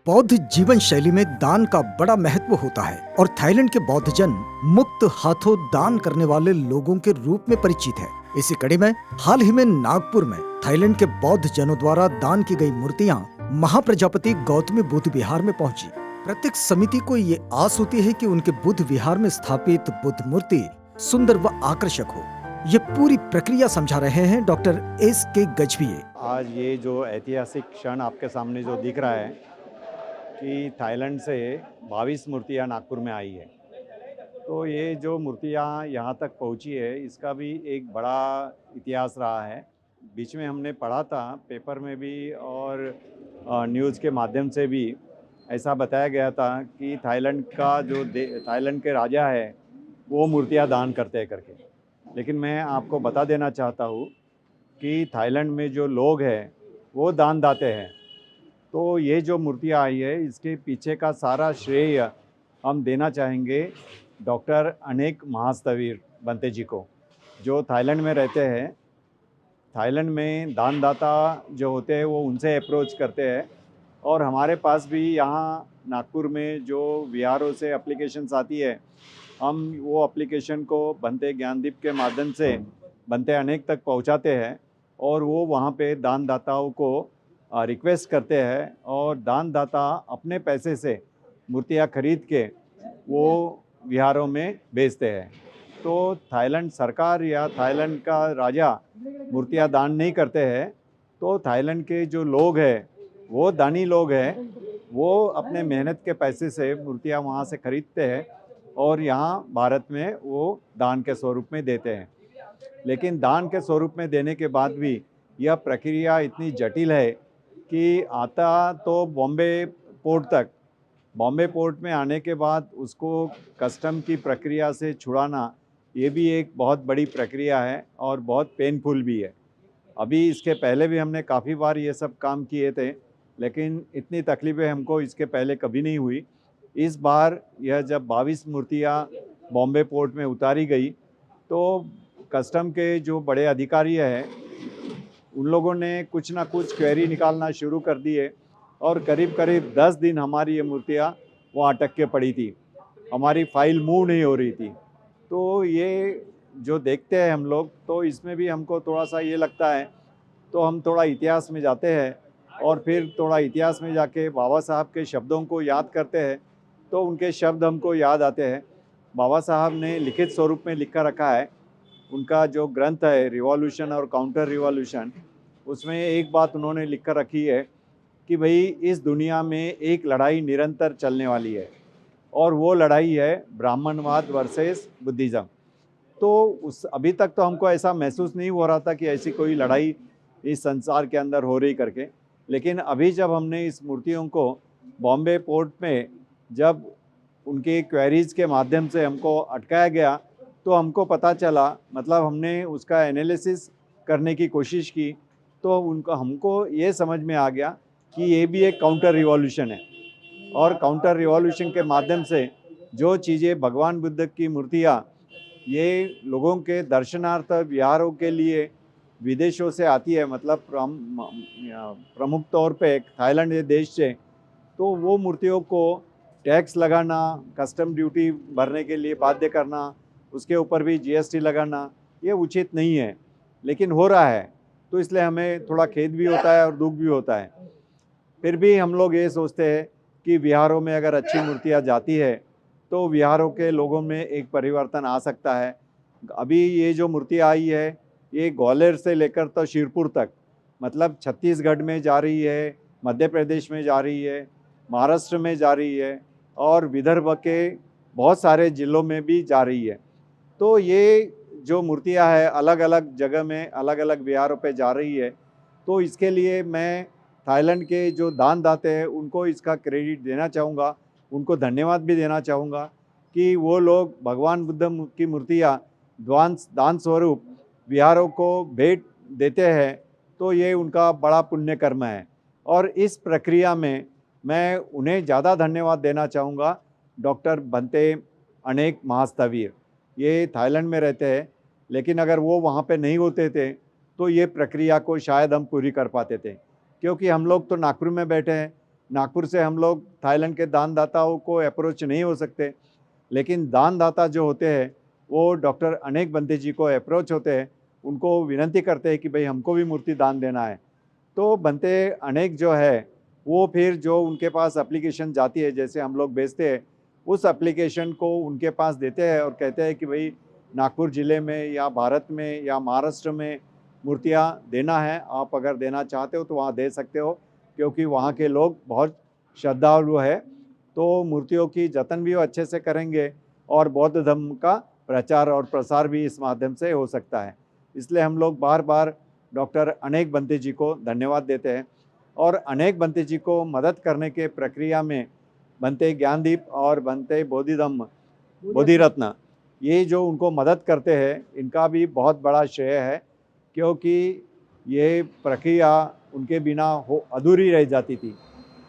बौद्ध जीवन शैली में दान का बड़ा महत्व होता है और थाईलैंड के बौद्ध जन मुक्त हाथों दान करने वाले लोगों के रूप में परिचित है। इसी कड़ी में हाल ही में नागपुर में थाईलैंड के बौद्ध जनों द्वारा दान की गई मूर्तियां महाप्रजापति गौतमी बुद्ध विहार में पहुंची। प्रत्येक समिति को ये आस होती है कि उनके बुद्ध विहार में स्थापित बुद्ध मूर्ति सुंदर व आकर्षक हो। ये पूरी प्रक्रिया समझा रहे हैं डॉक्टर S.K. गजभिये। आज ये जो ऐतिहासिक क्षण आपके सामने जो दिख रहा है कि थाईलैंड से 22 मूर्तियाँ नागपुर में आई है, तो ये जो मूर्तियाँ यहाँ तक पहुँची है इसका भी एक बड़ा इतिहास रहा है। बीच में हमने पढ़ा था पेपर में भी और न्यूज़ के माध्यम से भी ऐसा बताया गया था कि थाईलैंड के राजा है वो मूर्तियाँ दान करते हैं करके। लेकिन मैं आपको बता देना चाहता हूँ कि थाईलैंड में जो लोग हैं वो दान दाते हैं। तो ये जो मूर्तियाँ आई है इसके पीछे का सारा श्रेय हम देना चाहेंगे डॉक्टर अनेक महास्तवीर बंते जी को, जो थाईलैंड में रहते हैं। थाईलैंड में दानदाता जो होते हैं वो उनसे अप्रोच करते हैं और हमारे पास भी यहाँ नागपुर में जो विहारों से एप्लीकेशंस आती है, हम वो एप्लीकेशन को बंते ज्ञानदीप के माध्यम से बंते अनेक तक पहुँचाते हैं और वो वहाँ पे दानदाताओं को रिक्वेस्ट करते हैं और दानदाता अपने पैसे से मूर्तियाँ खरीद के वो विहारों में बेचते हैं। तो थाईलैंड सरकार या थाईलैंड का राजा मूर्तियाँ दान नहीं करते हैं, तो थाईलैंड के जो लोग हैं वो दानी लोग हैं, वो अपने मेहनत के पैसे से मूर्तियाँ वहाँ से खरीदते हैं और यहाँ भारत में वो दान के स्वरूप में देते हैं। लेकिन दान के स्वरूप में देने के बाद भी यह प्रक्रिया इतनी जटिल है कि आता तो बॉम्बे पोर्ट में आने के बाद उसको कस्टम की प्रक्रिया से छुड़ाना, ये भी एक बहुत बड़ी प्रक्रिया है और बहुत पेनफुल भी है। अभी इसके पहले भी हमने काफ़ी बार ये सब काम किए थे, लेकिन इतनी तकलीफ़ें हमको इसके पहले कभी नहीं हुई। इस बार यह जब 22 मूर्तियाँ बॉम्बे पोर्ट में उतारी गई तो कस्टम के जो बड़े अधिकारी हैं उन लोगों ने कुछ ना कुछ क्वेरी निकालना शुरू कर दिए और करीब करीब 10 दिन हमारी ये मूर्तियाँ वहाँ अटक के पड़ी थी, हमारी फाइल मूव नहीं हो रही थी। तो ये जो देखते हैं हम लोग, तो इसमें भी हमको थोड़ा सा ये लगता है, तो हम थोड़ा इतिहास में जाते हैं और फिर थोड़ा इतिहास में जाके बाबा साहब के शब्दों को याद करते हैं, तो उनके शब्द हमको याद आते हैं। बाबा साहब ने लिखित स्वरूप में लिखा रखा है, उनका जो ग्रंथ है रिवॉल्यूशन और काउंटर रिवॉल्यूशन, उसमें एक बात उन्होंने लिख कर रखी है कि भाई इस दुनिया में एक लड़ाई निरंतर चलने वाली है और वो लड़ाई है ब्राह्मणवाद वर्सेस बुद्धिज़्म। तो अभी तक तो हमको ऐसा महसूस नहीं हो रहा था कि ऐसी कोई लड़ाई इस संसार के अंदर हो रही करके। लेकिन अभी जब हमने इस मूर्तियों को बॉम्बे पोर्ट में जब उनके क्वेरीज़ के माध्यम से हमको अटकाया गया, तो हमको पता चला, मतलब हमने उसका एनालिसिस करने की कोशिश की, तो हमको ये समझ में आ गया कि ये भी एक काउंटर रिवॉल्यूशन है और काउंटर रिवॉल्यूशन के माध्यम से जो चीज़ें भगवान बुद्ध की मूर्तियाँ ये लोगों के दर्शनार्थ विहारों के लिए विदेशों से आती है, मतलब प्रमुख तौर पे थाईलैंड देश से, तो वो मूर्तियों को टैक्स लगाना, कस्टम ड्यूटी भरने के लिए बाध्य करना, उसके ऊपर भी GST लगाना, ये उचित नहीं है। लेकिन हो रहा है, तो इसलिए हमें थोड़ा खेद भी होता है और दुख भी होता है। फिर भी हम लोग ये सोचते हैं कि विहारों में अगर अच्छी मूर्तियाँ जाती है तो विहारों के लोगों में एक परिवर्तन आ सकता है। अभी ये जो मूर्तियाँ आई है ये ग्वालियर से लेकर तो शिरपुर तक, मतलब छत्तीसगढ़ में जा रही है, मध्य प्रदेश में जा रही है, महाराष्ट्र में जा रही है और विदर्भ के बहुत सारे ज़िलों में भी जा रही है। तो ये जो मूर्तियाँ हैं अलग अलग जगह में अलग अलग विहारों पे जा रही है। तो इसके लिए मैं थाईलैंड के जो दानदाते हैं उनको इसका क्रेडिट देना चाहूँगा, उनको धन्यवाद भी देना चाहूँगा कि वो लोग भगवान बुद्ध की मूर्तियाँ दान स्वरूप विहारों को भेंट देते हैं, तो ये उनका बड़ा पुण्य कर्म है। और इस प्रक्रिया में मैं उन्हें ज़्यादा धन्यवाद देना चाहूँगा, डॉक्टर बंते अनेक महास्तवीर। ये थाईलैंड में रहते हैं, लेकिन अगर वो वहाँ पे नहीं होते थे तो ये प्रक्रिया को शायद हम पूरी कर पाते थे, क्योंकि हम लोग तो नागपुर में बैठे हैं नागपुर से हम लोग थाईलैंड के दानदाताओं को अप्रोच नहीं हो सकते, लेकिन दानदाता जो होते हैं वो डॉक्टर अनेक बंते जी को अप्रोच होते हैं, उनको विनती करते हैं कि भाई हमको भी मूर्ति दान देना है। तो बनते अनेक जो है वो फिर जो उनके पास एप्लीकेशन जाती है, जैसे हम लोग भेजते हैं, उस एप्लीकेशन को उनके पास देते हैं और कहते हैं कि भाई नागपुर ज़िले में या भारत में या महाराष्ट्र में मूर्तियाँ देना है, आप अगर देना चाहते हो तो वहाँ दे सकते हो, क्योंकि वहाँ के लोग बहुत श्रद्धालु है। तो मूर्तियों की जतन भी वो अच्छे से करेंगे और बौद्ध धर्म का प्रचार और प्रसार भी इस माध्यम से हो सकता है। इसलिए हम लोग बार बार डॉक्टर अनेक बंते जी को धन्यवाद देते हैं और अनेक बंते जी को मदद करने के प्रक्रिया में बनते ज्ञानदीप और बनते बोधिरत्न, ये जो उनको मदद करते हैं, इनका भी बहुत बड़ा श्रेय है, क्योंकि ये प्रक्रिया उनके बिना हो अधूरी रह जाती थी।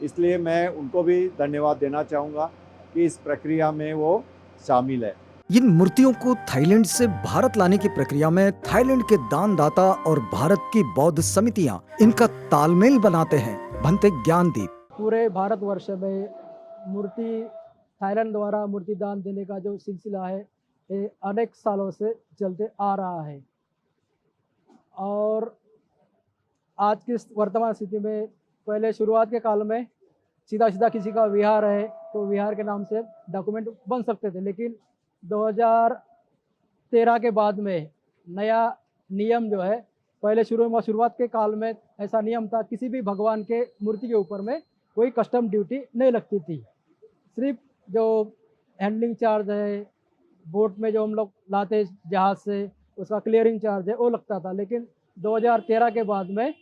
इसलिए मैं उनको भी धन्यवाद देना चाहूँगा कि इस प्रक्रिया में वो शामिल है। इन मूर्तियों को थाईलैंड से भारत लाने की प्रक्रिया में थाईलैंड के दानदाता और भारत की बौद्ध समितियां इनका तालमेल बनाते हैं। भंते ज्ञानदीप, पूरे भारतवर्ष में मूर्ति थाईलैंड द्वारा मूर्ति दान देने का जो सिलसिला है ये अनेक सालों से चलते आ रहा है और आज की वर्तमान स्थिति में पहले शुरुआत के काल में सीधा सीधा किसी का विहार है तो विहार के नाम से डॉक्यूमेंट बन सकते थे, लेकिन 2013 के बाद में नया नियम जो है, पहले शुरुआत के काल में ऐसा नियम था किसी भी भगवान के मूर्ति के ऊपर में कोई कस्टम ड्यूटी नहीं लगती थी, सिर्फ जो हैंडलिंग चार्ज है, बोट में जो हम लोग लाते जहाज़ से उसका क्लियरिंग चार्ज है वो लगता था, लेकिन 2013 के बाद में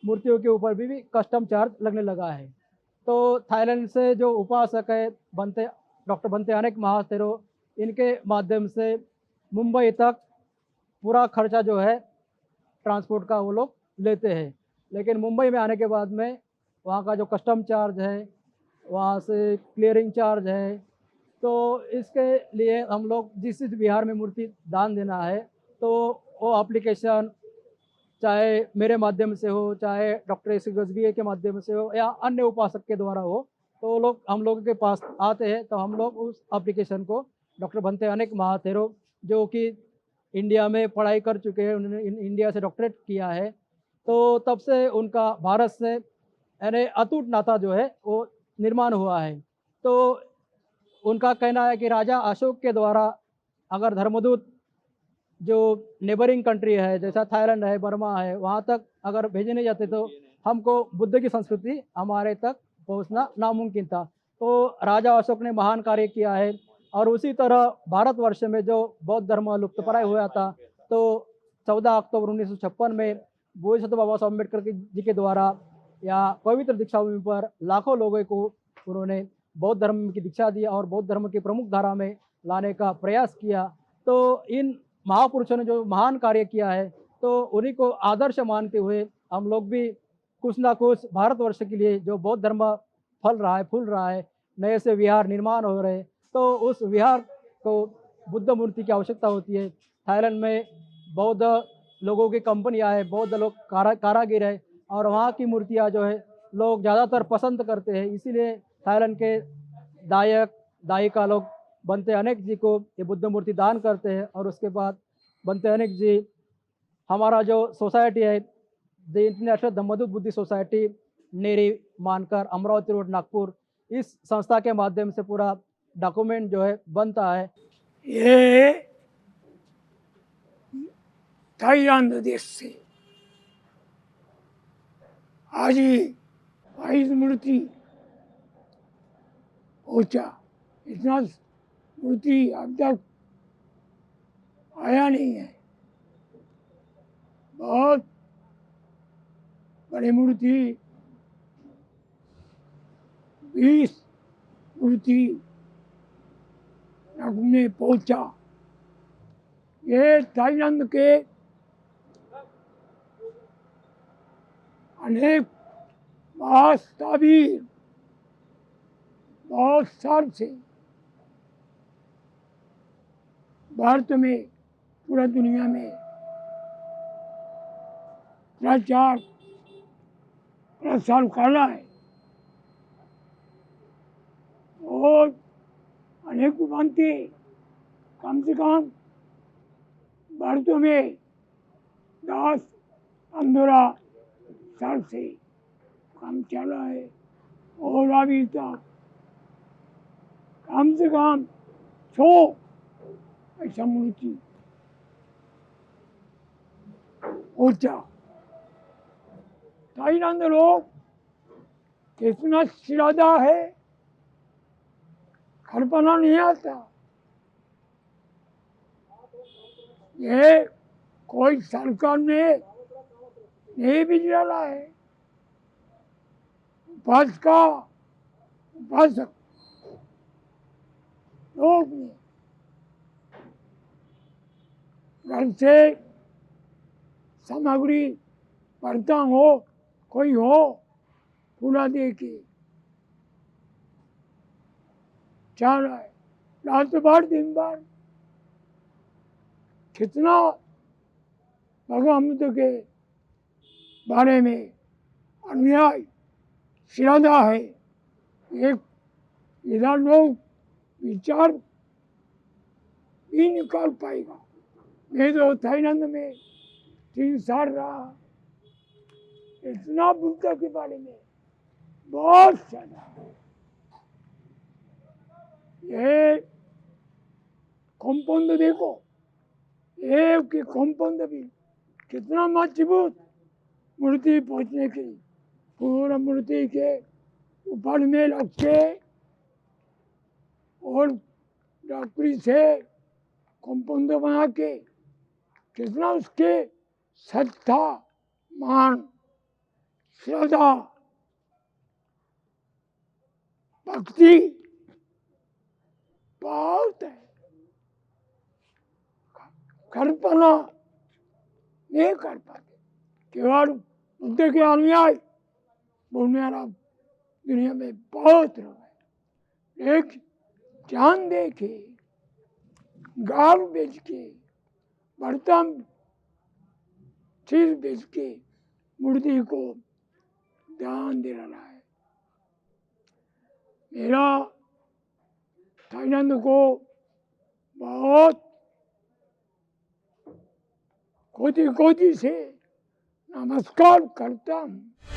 मूर्तियों के ऊपर भी कस्टम चार्ज लगने लगा है। तो थाईलैंड से जो उपासक है डॉक्टर बनते अनेक महाथेरो, इनके माध्यम से मुंबई तक पूरा खर्चा जो है ट्रांसपोर्ट का वो लोग लेते हैं, लेकिन मुंबई में आने के बाद में वहाँ का जो कस्टम चार्ज है, वहाँ से क्लियरिंग चार्ज है, तो इसके लिए हम लोग जिस बिहार में मूर्ति दान देना है तो वो एप्लीकेशन चाहे मेरे माध्यम से हो, चाहे डॉक्टर एस गजबी के माध्यम से हो या अन्य उपासक के द्वारा हो, तो लोग हम लोगों के पास आते हैं तो हम लोग उस एप्लीकेशन को डॉक्टर बनते अनेक महाथेरो जो कि इंडिया में पढ़ाई कर चुके हैं, उन्होंने इंडिया से डॉक्टरेट किया है, तो तब से उनका भारत से यानी अटूट नाता जो है वो निर्माण हुआ है। तो उनका कहना है कि राजा अशोक के द्वारा अगर धर्मदूत जो नेबरिंग कंट्री है जैसा थाईलैंड है, बर्मा है, वहाँ तक अगर भेजे नहीं जाते तो हमको बुद्ध की संस्कृति हमारे तक पहुँचना नामुमकिन था। तो राजा अशोक ने महान कार्य किया है और उसी तरह भारतवर्ष में जो बौद्ध धर्म लुप्तप्राय हुआ था, तो 14 अक्टूबर 1956 में बोधिसत्व बाबा साहब अम्बेडकर जी के द्वारा या पवित्र दीक्षा भूमि पर लाखों लोगों को उन्होंने बौद्ध धर्म की दीक्षा दी और बौद्ध धर्म की प्रमुख धारा में लाने का प्रयास किया। तो इन महापुरुषों ने जो महान कार्य किया है तो उन्हीं को आदर्श मानते हुए हम लोग भी कुछ ना कुछ भारतवर्ष के लिए जो बौद्ध धर्म फल रहा है, फूल रहा है, नए से विहार निर्माण हो रहे हैं, तो उस विहार को बुद्ध मूर्ति की आवश्यकता होती है। थाईलैंड में बौद्ध लोगों की कंपनियां है, बौद्ध लोग कारागिर है और वहाँ की मूर्तियाँ जो है लोग ज़्यादातर पसंद करते हैं, इसीलिए थाईलैंड के दायिका लोग बनते अनेक जी को ये बुद्ध मूर्ति दान करते हैं और उसके बाद बनते अनेक जी हमारा जो सोसाइटी है द इंटरनेशनल धम्मदूत बुद्धि सोसाइटी नेरी मानकर अमरावती रोड नागपुर, इस संस्था के माध्यम से पूरा डॉक्यूमेंट जो है बनता है। ये थाईलैंड देश से आज ही 22 मूर्ति पहुंचा, इतना मूर्ति अब तक आया नहीं है। बहुत बड़ी मूर्ति 20 मूर्ति में पहुंचा। ये थाईलैंड के अनेक महास्थावीर बहुत साल से भारत में पूरा दुनिया में प्रचार प्रसार कर रहा है। और अनेक भांति कम से कम भारतों में 10-15 साल से काम चला है और अभी तक कम से कम 100 ऐसा मूर्ति पहुंचा। थाईलैंड लोग कितना श्रद्धा है, कल्पना नहीं आता। ये कोई सरकार ने नहीं बिजला है, उपासक लोग ने घर से सामग्री बर्तन हो कोई हो पूरा दे के जा रहा है। रात भर दिन भर कितना भगवान बुद्ध के बारे में अन्याय श्रद्धा है, एक इधर लोग विचार भी निकाल पाएगा। मैं तो थाईलैंड में 3 साल रहा, इतना बुद्ध के बारे में बहुत ज्यादा। ये कंपाउंड देखो, एक कंपाउंड भी कितना मजबूत मूर्ति पहुंचने के लिए, पूरा मूर्ति के ऊपर में रख के और लकड़ी से कंपाउंड बना के कितना उसके श्रद्धा मान श्रद्धा भक्ति बहुत है, कल्पना नहीं कर पाते। केवल बुद्ध के अनुयायी बुनियाद दुनिया में बहुत लोग हैं। एक जान दे के गाल बेच के बर्तन चीज बेच के मूर्ति को दान दे रहा है। मेरा थाईलैंड को बहुत कोटि कोटि से नमस्कार करता हूँ।